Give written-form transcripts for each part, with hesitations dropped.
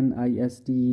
NIST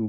2.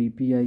DPI,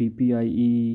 DPIE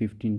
15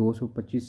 225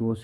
2